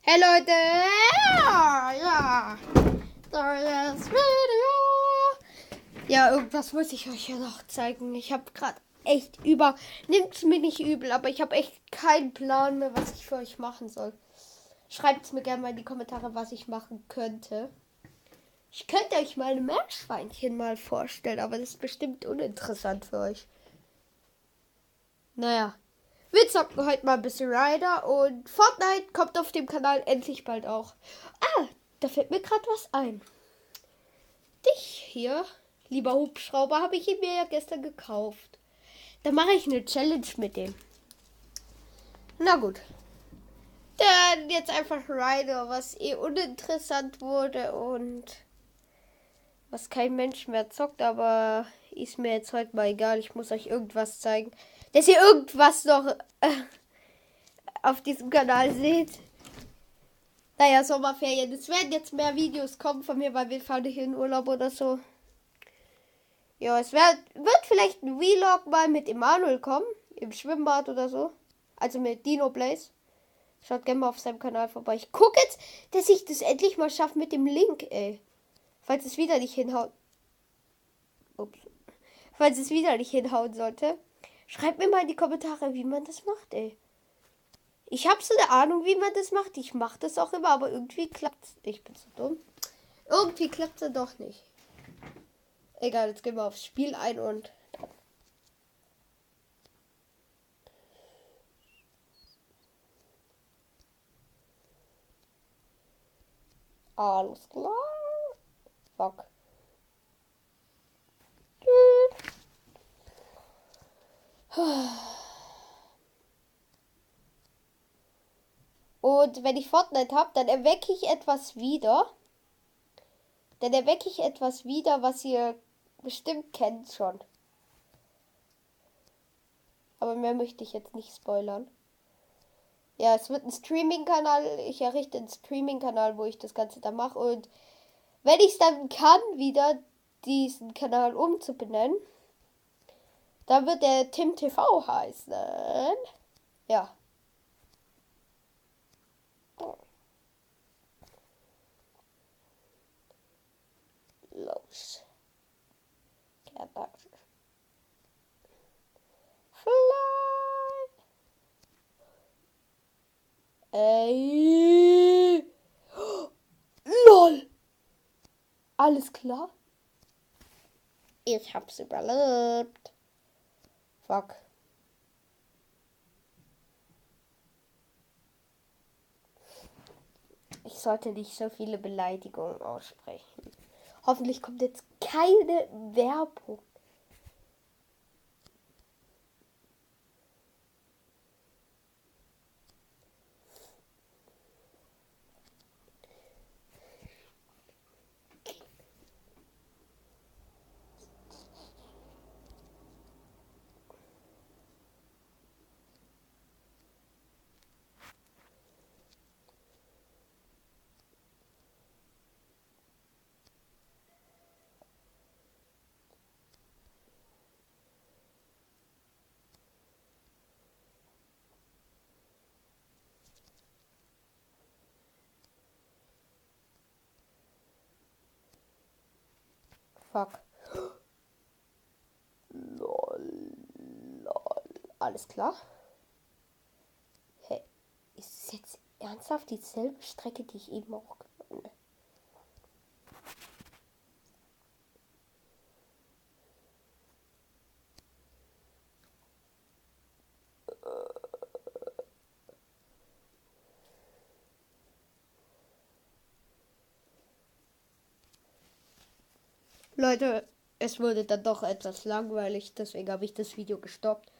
Hey Leute! Ja! Das Video! Ja, irgendwas muss ich euch ja noch zeigen. Ich habe gerade echt nimmt's mir nicht übel, aber ich habe echt keinen Plan mehr, was ich für euch machen soll. Schreibt es mir gerne mal in die Kommentare, was ich machen könnte. Ich könnte euch meine Meerschweinchen mal vorstellen, aber das ist bestimmt uninteressant für euch. Naja. Wir zocken heute mal ein bisschen Rider und Fortnite kommt auf dem Kanal endlich bald auch. Ah, da fällt mir gerade was ein. Dich hier, lieber Hubschrauber, habe ich mir ja gestern gekauft. Da mache ich eine Challenge mit dem. Na gut. Dann jetzt einfach Rider, was uninteressant wurde und was kein Mensch mehr zockt, aber ist mir jetzt heute mal egal. Ich muss euch irgendwas zeigen. Dass ihr irgendwas noch auf diesem Kanal seht. Naja, Sommerferien. Es werden jetzt mehr Videos kommen von mir, weil wir fahren nicht in Urlaub oder so. Ja, es wird vielleicht ein Vlog mal mit Emanuel kommen. Im Schwimmbad oder so. Also mit Dino Blaze. Schaut gerne mal auf seinem Kanal vorbei. Ich gucke jetzt, dass ich das endlich mal schaffe mit dem Link, ey. Falls es wieder nicht hinhaut. Ups. Falls es wieder nicht hinhauen sollte. Schreibt mir mal in die Kommentare, wie man das macht, ey. Ich habe so eine Ahnung, wie man das macht. Ich mache das auch immer, aber irgendwie klappt's. Ich bin so dumm. Irgendwie klappt es doch nicht. Egal, jetzt gehen wir aufs Spiel ein und... Alles klar. Fuck. Und wenn ich Fortnite habe, dann erwecke ich etwas wieder. Was ihr bestimmt kennt schon. Aber mehr möchte ich jetzt nicht spoilern. Ja, es wird ein Streaming-Kanal. Ich errichte einen Streaming-Kanal, wo ich das Ganze dann mache. Und wenn ich es dann kann, wieder diesen Kanal umzubenennen, dann wird der Tim TV heißen. Ja. Los. Fly. Ey. LOL. Alles klar. Ich hab's überlebt. Fuck. Ich sollte nicht so viele Beleidigungen aussprechen. Hoffentlich kommt jetzt keine Werbung. Fuck. Lol. Alles klar. Hey, ist es jetzt ernsthaft dieselbe Strecke, die ich eben auch gefahren habe? Leute, es wurde dann doch etwas langweilig, deswegen habe ich das Video gestoppt.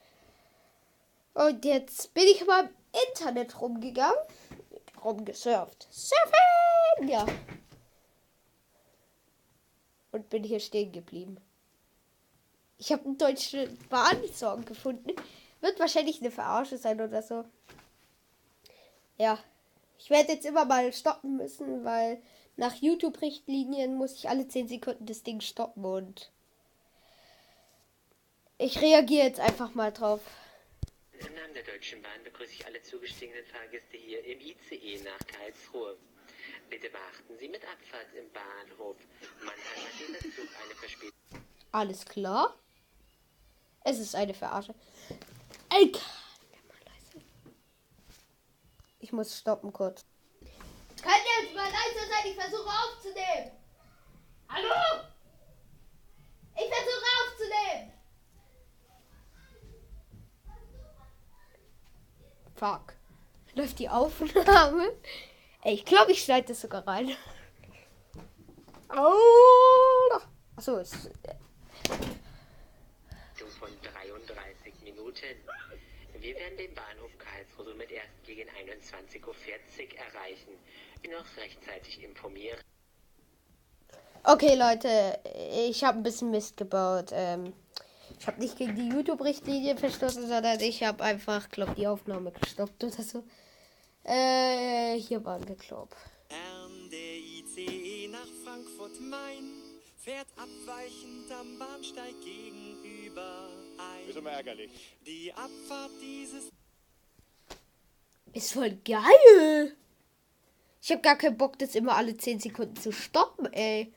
Und jetzt bin ich mal im Internet rumgesurft. Surfen! Ja. Und bin hier stehen geblieben. Ich habe einen deutschen Bahn-Song gefunden. Wird wahrscheinlich eine Verarsche sein oder so. Ja. Ich werde jetzt immer mal stoppen müssen, weil nach YouTube-Richtlinien muss ich alle 10 Sekunden das Ding stoppen und ich reagiere jetzt einfach mal drauf. Im Namen der Deutschen Bahn begrüße ich alle zugestiegenen Fahrgäste hier im ICE nach Karlsruhe. Bitte beachten Sie mit Abfahrt im Bahnhof Mannheim hat dieser Zug eine Verspätung. Alles klar. Es ist eine Verarsche. Ey, ich muss stoppen kurz. Könnt ihr jetzt mal leise sein? Ich versuche aufzunehmen. Hallo? Ich versuche aufzunehmen. Fuck. Läuft die Aufnahme? Ey, ich glaube, ich schneide das sogar rein. Oh. Achso, es. Von 33 Minuten. Wir werden den Bahnhof Karlsruhe somit erst gegen 21:40 Uhr erreichen. Noch rechtzeitig informieren. Okay, Leute, ich habe ein bisschen Mist gebaut. Ich habe nicht gegen die YouTube-Richtlinie verstoßen, sondern ich habe einfach, glaube die Aufnahme gestoppt oder so. Hier waren wir, glaube Der ICE nach Frankfurt-Main fährt abweichend am Bahnsteig gegenüber ein. Ist immer ärgerlich. Die Abfahrt dieses Ist voll geil. Ich habe gar keinen Bock, das immer alle 10 Sekunden zu stoppen, ey.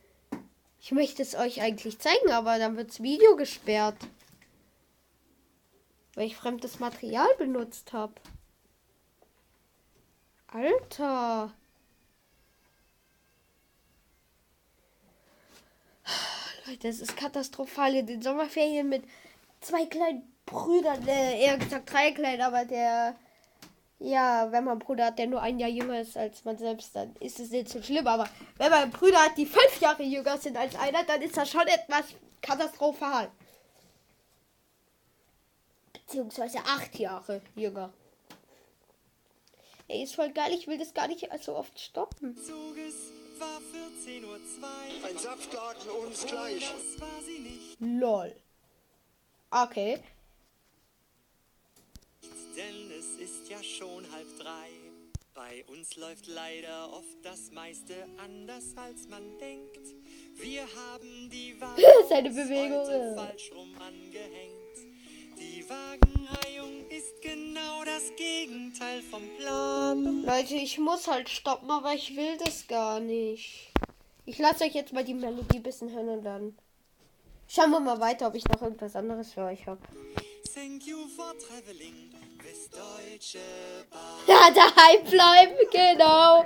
Ich möchte es euch eigentlich zeigen, aber dann wirds Video gesperrt. Weil ich fremdes Material benutzt habe. Alter. Leute, das ist katastrophal. In den Sommerferien mit 2 kleinen Brüdern. Eher gesagt 3 kleinen, aber der... Ja, wenn man einen Bruder hat, der nur ein Jahr jünger ist als man selbst, dann ist es nicht so schlimm. Aber wenn man Brüder hat, die 5 Jahre jünger sind als einer, dann ist das schon etwas katastrophal. Beziehungsweise 8 Jahre jünger. Ey, ist voll geil. Ich will das gar nicht so oft stoppen. Zuges war 14:02 Uhr. Ein Saftladen uns gleich. Das war sie nicht, Lol. Okay. denn es ist ja schon 2:30. Bei uns läuft leider oft das meiste anders als man denkt. Wir haben die Seine Wagen Bewegung, heute ja. falsch rum angehängt. Die Wagenreihung ist genau das Gegenteil vom Plan. Leute, ich muss halt stoppen, aber ich will das gar nicht. Ich lasse euch jetzt mal die Melodie ein bisschen hören und dann schauen wir mal weiter, ob ich noch irgendwas anderes für euch habe. Thank you for traveling with Deutsche Bahn. Ja, daheim bleiben, genau.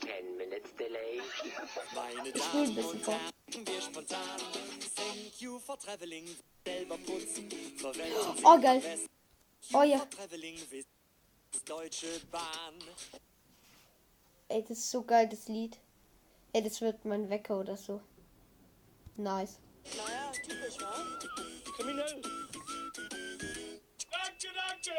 10 minutes delay. Meine spul ein Damen bisschen und vor. Herren, wir spontan. Thank you for traveling. Selber putzen. Verwenden Sie Oh, geil. am besten. Oh ja. For traveling with Deutsche Bahn. Ey, das ist so geil, das Lied. Ey, das wird mein Wecker oder so. Nice. Naja, typisch, wa? Kriminell. Danke, danke.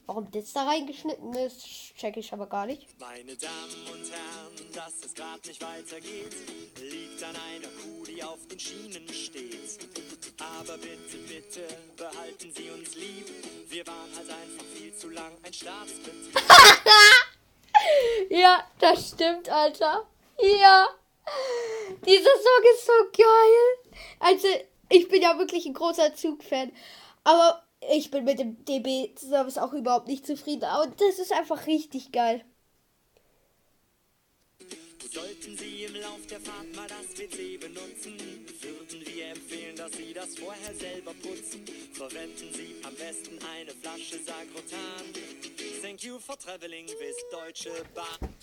Warum das da reingeschnitten ist, check ich aber gar nicht. Meine Damen und Herren, dass es gerade nicht weitergeht, liegt an einer Kuh, die auf den Schienen steht. Aber bitte, bitte, behalten Sie uns lieb. Wir waren halt einfach viel zu lang ein Staatsbetrieb. Ja, das stimmt, Alter. Ja. Dieser Song ist so geil. Also, ich bin ja wirklich ein großer Zugfan. Aber ich bin mit dem DB-Service auch überhaupt nicht zufrieden. Und das ist einfach richtig geil. Sollten Sie im Lauf der Fahrt mal das WC benutzen, würden wir empfehlen, dass Sie das vorher selber putzen. Verwenden Sie am besten eine Flasche Sagrotan. Thank you for traveling with Deutsche Bahn.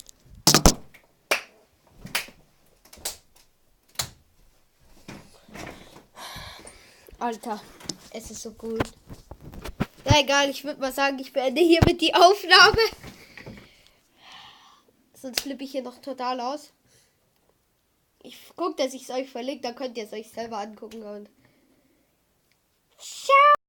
Alter, es ist so gut. Ja, egal, ich würde mal sagen, ich beende hiermit die Aufnahme. Sonst flippe ich hier noch total aus. Ich gucke, dass ich es euch verlinke, dann könnt ihr es euch selber angucken. Und ciao!